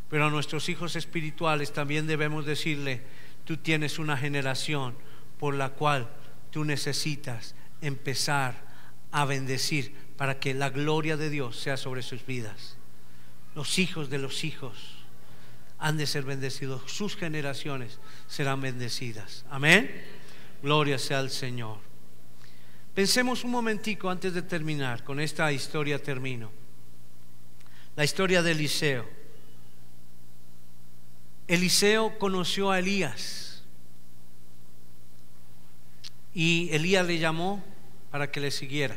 Pero a nuestros hijos espirituales también debemos decirle: tú tienes una generación por la cual tú necesitas empezar a bendecir para que la gloria de Dios sea sobre sus vidas. Los hijos de los hijos han de ser bendecidos, sus generaciones serán bendecidas. Amén. Gloria sea al Señor. Pensemos un momentico antes de terminar. Con esta historia termino. La historia de Eliseo. Eliseo conoció a Elías, y Elías le llamó para que le siguiera.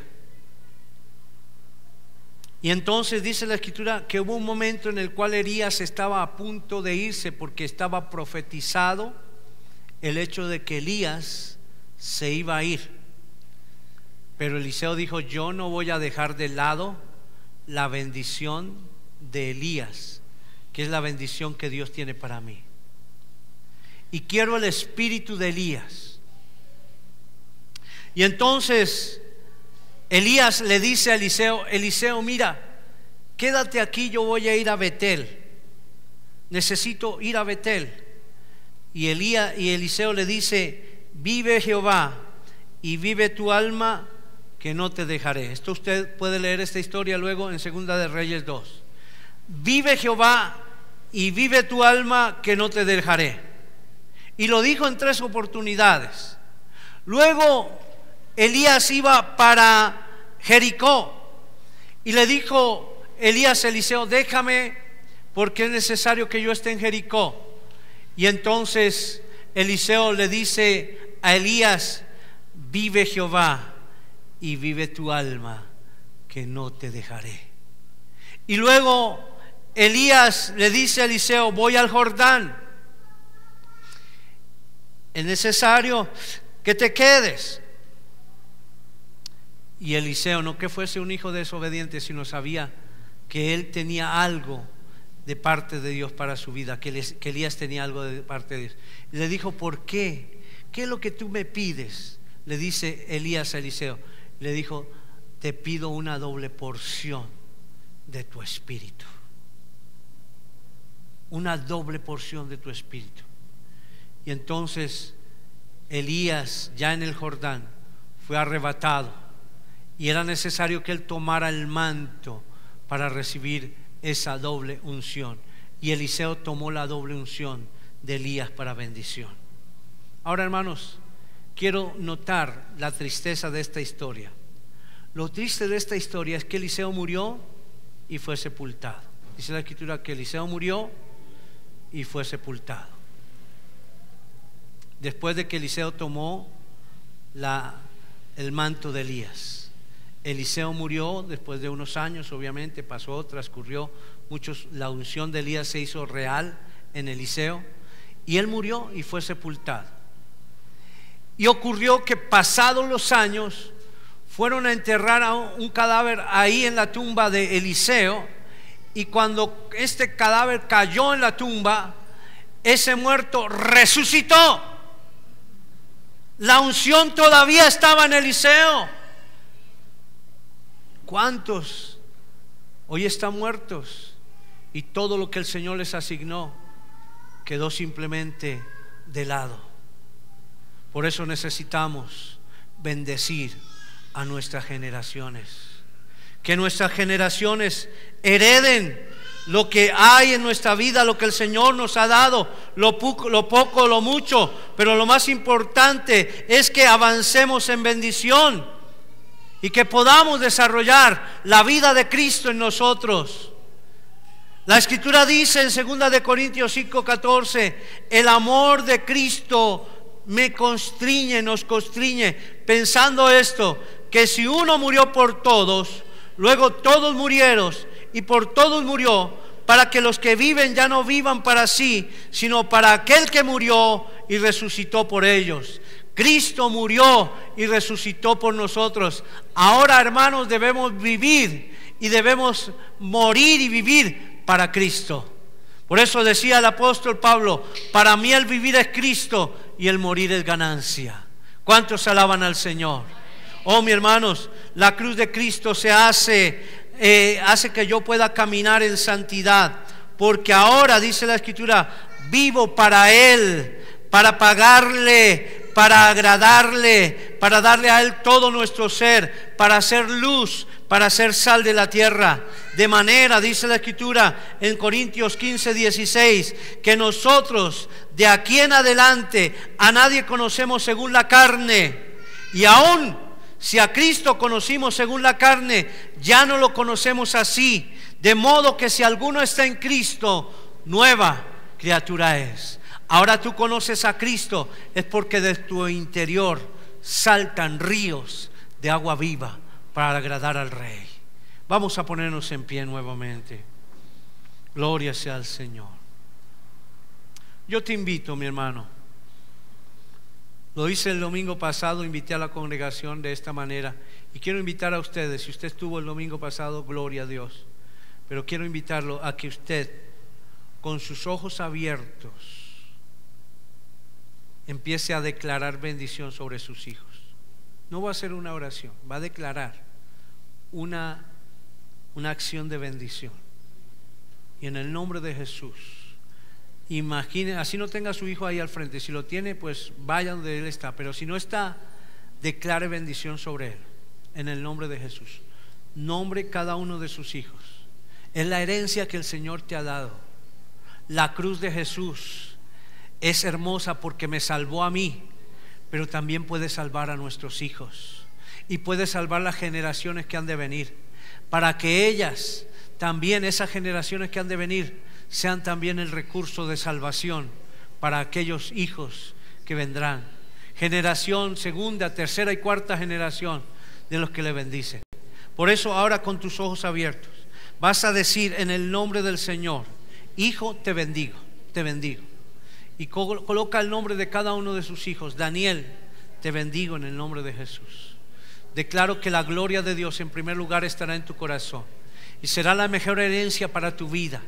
Y entonces dice la Escritura que hubo un momento en el cual Elías estaba a punto de irse, porque estaba profetizado el hecho de que Elías se iba a ir. Pero Eliseo dijo: yo no voy a dejar de lado la bendición de Elías, que es la bendición que Dios tiene para mí. Y quiero el espíritu de Elías. Y entonces Elías le dice a Eliseo: Eliseo, mira, quédate aquí, yo voy a ir a Betel. Necesito ir a Betel. Y Eliseo le dice: vive Jehová y vive tu alma, que no te dejaré. Esto usted puede leer esta historia luego en Segunda de Reyes 2. Vive Jehová y vive tu alma, que no te dejaré. Y lo dijo en 3 oportunidades. Luego Elías iba para Jericó, y le dijo Elías a Eliseo: déjame, porque es necesario que yo esté en Jericó. Y entonces Eliseo le dice a Elías: vive Jehová y vive tu alma, que no te dejaré. Y luego Elías le dice a Eliseo: voy al Jordán, es necesario que te quedes. Y Eliseo, no que fuese un hijo desobediente, sino sabía que él tenía algo de parte de Dios para su vida, que Elías tenía algo de parte de Dios. Y le dijo: ¿por qué? ¿Qué es lo que tú me pides? Le dice Elías a Eliseo. Le dijo: te pido una doble porción de tu espíritu. Una doble porción de tu espíritu. Y entonces Elías, ya en el Jordán, fue arrebatado, y era necesario que él tomara el manto para recibir esa doble unción. Y Eliseo tomó la doble unción de Elías para bendición. Ahora, hermanos, quiero notar la tristeza de esta historia. Lo triste de esta historia es que Eliseo murió y fue sepultado. Dice la Escritura que Eliseo murió y fue sepultado. Después de que Eliseo tomó el manto de Elías. Eliseo murió después de unos años, obviamente transcurrió muchos. La unción de Elías se hizo real en Eliseo, y él murió y fue sepultado. Y ocurrió que pasados los años fueron a enterrar a un cadáver ahí en la tumba de Eliseo, y cuando este cadáver cayó en la tumba, ese muerto resucitó. La unción todavía estaba en Eliseo. ¿Cuántos hoy están muertos y todo lo que el Señor les asignó quedó simplemente de lado? Por eso necesitamos bendecir a nuestras generaciones, que nuestras generaciones hereden lo que hay en nuestra vida, lo que el Señor nos ha dado, lo poco, lo mucho, pero lo más importante es que avancemos en bendición y que podamos desarrollar la vida de Cristo en nosotros. La Escritura dice en 2 de Corintios 5:14: el amor de Cristo me constriñe, nos constriñe, pensando esto, que si uno murió por todos, luego todos murieron, y por todos murió, para que los que viven ya no vivan para sí, sino para aquel que murió y resucitó por ellos. Cristo murió y resucitó por nosotros. Ahora, hermanos, debemos vivir y debemos morir y vivir para Cristo. Por eso decía el apóstol Pablo: para mí el vivir es Cristo y el morir es ganancia. ¿Cuántos alaban al Señor? Oh, mis hermanos, la cruz de Cristo hace que yo pueda caminar en santidad, porque ahora, dice la Escritura, vivo para Él, para pagarle, para agradarle, para darle a Él todo nuestro ser, para hacer luz, para ser sal de la tierra. De manera, dice la Escritura en Corintios 15:16, que nosotros de aquí en adelante a nadie conocemos según la carne, y aún si a Cristo conocimos según la carne, ya no lo conocemos así. De modo que si alguno está en Cristo, nueva criatura es. Ahora tú conoces a Cristo, es porque de tu interior saltan ríos de agua viva para agradar al Rey. Vamos a ponernos en pie nuevamente. Gloria sea al Señor. Yo te invito, mi hermano. Lo hice el domingo pasado, invité a la congregación de esta manera, y quiero invitar a ustedes. Si usted estuvo el domingo pasado, gloria a Dios, pero quiero invitarlo a que usted, con sus ojos abiertos, empiece a declarar bendición sobre sus hijos. No va a hacer una oración, va a declarar una acción de bendición. Y en el nombre de Jesús, imagine, así no tenga a su hijo ahí al frente. Si lo tiene, pues vaya donde él está, pero si no está, declare bendición sobre él en el nombre de Jesús. Nombre cada uno de sus hijos. Es la herencia que el Señor te ha dado. La cruz de Jesús es hermosa porque me salvó a mí, pero también puede salvar a nuestros hijos y puede salvar las generaciones que han de venir, para que ellas también, esas generaciones que han de venir, sean también el recurso de salvación para aquellos hijos que vendrán. generación, segunda, tercera y cuarta generación de los que le bendicen. Por eso ahora, con tus ojos abiertos, vas a decir en el nombre del Señor: hijo, te bendigo, te bendigo. Y coloca el nombre de cada uno de sus hijos. Daniel, te bendigo en el nombre de Jesús. Declaro que la gloria de Dios en primer lugar estará en tu corazón y será la mejor herencia para tu vida.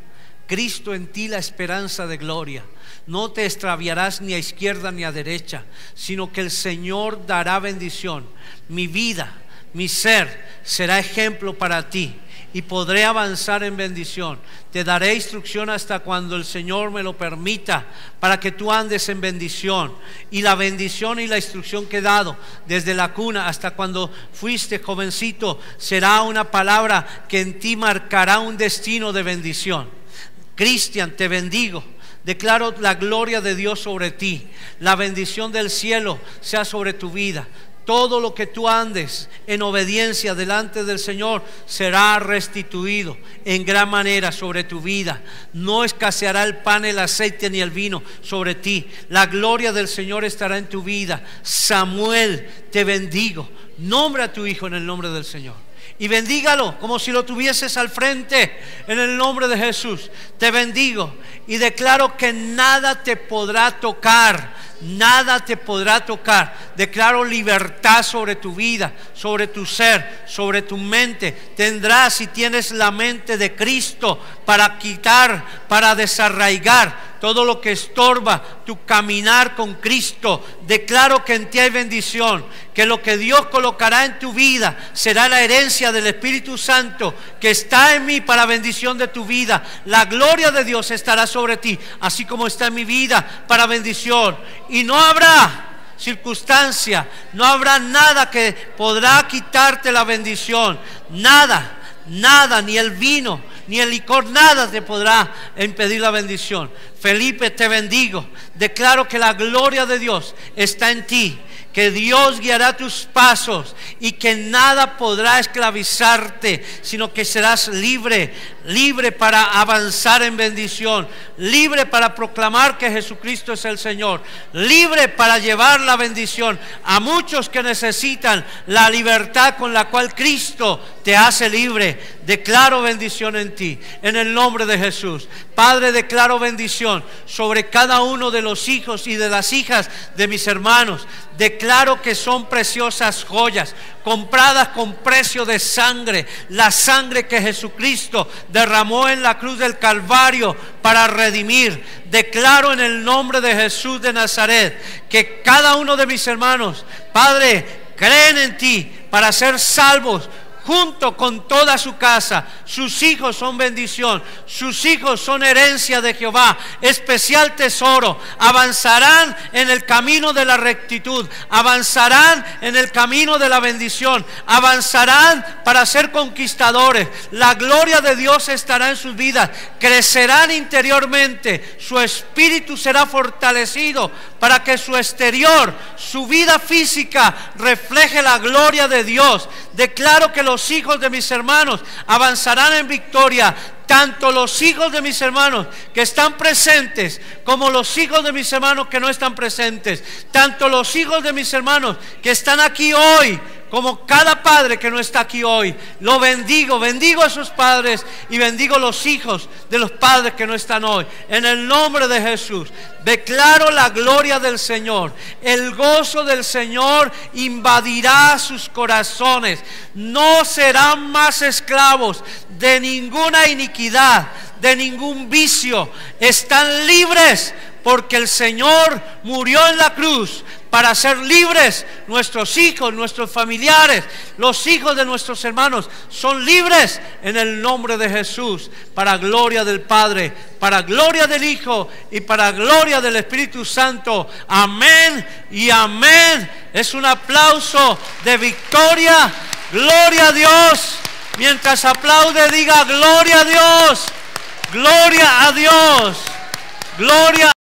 Cristo en ti, la esperanza de gloria. No te extraviarás ni a izquierda ni a derecha, sino que el Señor dará bendición. Mi vida, mi ser será ejemplo para ti y podré avanzar en bendición. Te daré instrucción hasta cuando el Señor me lo permita, para que tú andes en bendición. Y la bendición y la instrucción que he dado desde la cuna hasta cuando fuiste jovencito será una palabra que en ti marcará un destino de bendición. Cristian, te bendigo. Declaro la gloria de Dios sobre ti. La bendición del cielo sea sobre tu vida. Todo lo que tú andes en obediencia delante del Señor será restituido en gran manera sobre tu vida. No escaseará el pan, el aceite ni el vino sobre ti. La gloria del Señor estará en tu vida. Samuel, te bendigo. Nombra a tu hijo en el nombre del Señor y bendígalo como si lo tuvieses al frente. En el nombre de Jesús te bendigo y declaro que nada te podrá tocar. Nada te podrá tocar. Declaro libertad sobre tu vida, sobre tu ser, sobre tu mente. Tendrás, si tienes la mente de Cristo, para quitar, para desarraigar todo lo que estorba tu caminar con Cristo. Declaro que en ti hay bendición, que lo que Dios colocará en tu vida será la herencia del Espíritu Santo que está en mí para bendición de tu vida. La gloria de Dios estará sobre ti, así como está en mi vida, para bendición. Y no habrá circunstancia, no habrá nada que podrá quitarte la bendición. Nada, nada, ni el vino, ni el licor, nada te podrá impedir la bendición. Felipe, te bendigo. Declaro que la gloria de Dios está en ti, que Dios guiará tus pasos y que nada podrá esclavizarte, sino que serás libre, libre para avanzar en bendición, libre para proclamar que Jesucristo es el Señor, libre para llevar la bendición a muchos que necesitan la libertad con la cual Cristo te hace libre. Declaro bendición en ti, en el nombre de Jesús. Padre, declaro bendición sobre cada uno de los hijos y de las hijas de mis hermanos. Declaro que son preciosas joyas, compradas con precio de sangre, la sangre que Jesucristo derramó en la cruz del Calvario para redimir. Declaro en el nombre de Jesús de Nazaret que cada uno de mis hermanos, Padre, creen en ti para ser salvos, junto con toda su casa. Sus hijos son bendición, sus hijos son herencia de Jehová, especial tesoro. Avanzarán en el camino de la rectitud, avanzarán en el camino de la bendición, avanzarán para ser conquistadores. La gloria de Dios estará en sus vidas, crecerán interiormente, su espíritu será fortalecido para que su exterior, su vida física, refleje la gloria de Dios. Declaro que los hijos de mis hermanos avanzarán en victoria, tanto los hijos de mis hermanos que están presentes como los hijos de mis hermanos que no están presentes, tanto los hijos de mis hermanos que están aquí hoy como cada padre que no está aquí hoy. Lo bendigo, bendigo a sus padres y bendigo los hijos de los padres que no están hoy. En el nombre de Jesús declaro la gloria del Señor. El gozo del Señor invadirá sus corazones. No serán más esclavos de ninguna iniquidad, de ningún vicio. Están libres porque el Señor murió en la cruz para ser libres. Nuestros hijos, nuestros familiares, los hijos de nuestros hermanos son libres en el nombre de Jesús, para gloria del Padre, para gloria del Hijo y para gloria del Espíritu Santo. Amén y amén. Es un aplauso de victoria. Gloria a Dios. Mientras aplaude, diga gloria a Dios, gloria a Dios, gloria